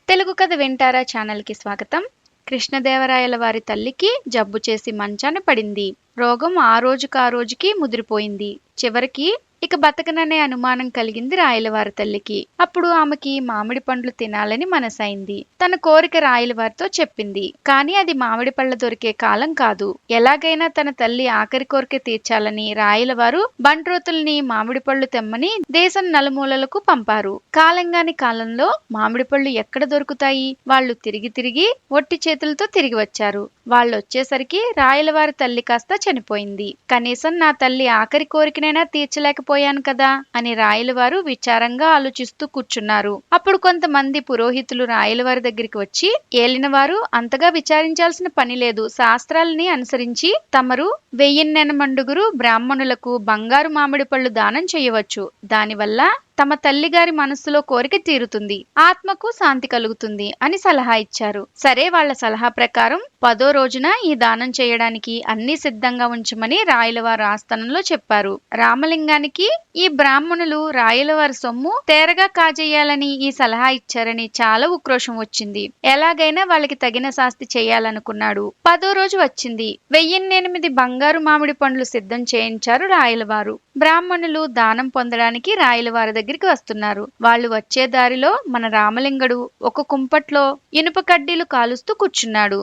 తెలుగు కథ వింటారా ఛానల్కి స్వాగతం. కృష్ణదేవరాయల వారి తల్లికి జబ్బు చేసి మంచాన పడింది. రోగం ఆ రోజుకి ముదిరిపోయింది. చివరికి ఇక బతకననే అనుమానం కలిగింది రాయలవారి తల్లికి. అప్పుడు ఆమెకి మామిడి పండ్లు తినాలని మనసైంది. తన కోరిక రాయలవారితో చెప్పింది. కానీ అది మామిడి పళ్ళ దొరికే కాలం కాదు. ఎలాగైనా తన తల్లి ఆఖరి కోరిక తీర్చాలని రాయలవారు బంట్రోతుల్ని మామిడి పళ్ళు తెమ్మని దేశం నలుమూలలకు పంపారు. కాలంగాని కాలంలో మామిడి పళ్ళు ఎక్కడ దొరుకుతాయి? వాళ్ళు తిరిగి ఒట్టి చేతులతో తిరిగి వచ్చారు. వాళ్ళొచ్చేసరికి రాయలవారి తల్లి కాస్త చనిపోయింది. కనీసం నా తల్లి ఆఖరి కోరికనైనా తీర్చలేకపోయాను కదా అని రాయలవారు విచారంగా ఆలోచిస్తూ కూర్చున్నారు. అప్పుడు కొంతమంది పురోహితులు రాయలవారి దగ్గరికి వచ్చి, ఏలినవారు అంతగా విచారించాల్సిన పని లేదు. శాస్త్రాలని అనుసరించి తమరు 1000 మండుగురు బ్రాహ్మణులకు బంగారు మామిడి పళ్ళు దానం చేయవచ్చు. దానివల్ల తమ తల్లిగారి మనస్సులో కోరిక తీరుతుంది, ఆత్మకు శాంతి కలుగుతుంది అని సలహా ఇచ్చారు. సరే, వాళ్ల సలహా ప్రకారం 10వ రోజున ఈ దానం చేయడానికి అన్ని సిద్ధంగా ఉంచమని రాయలవారు ఆస్థానంలో చెప్పారు. రామలింగానికి ఈ బ్రాహ్మణులు రాయలవారి సొమ్ము తేరగా కాజేయాలని ఈ సలహా ఇచ్చారని చాలా ఉక్రోషం వచ్చింది. ఎలాగైనా వాళ్ళకి తగిన శాస్తి చేయాలనుకున్నాడు. 10వ రోజు వచ్చింది. 1008 బంగారు మామిడి పండ్లు సిద్ధం చేయించారు రాయలవారు. బ్రాహ్మణులు దానం పొందడానికి రాయలవారి దగ్గరికి వస్తున్నారు. వాళ్ళు వచ్చే దారిలో మన రామలింగడు ఒక కుంపట్లో ఇనుప కడ్డీలు కాలుస్తూ కూర్చున్నాడు.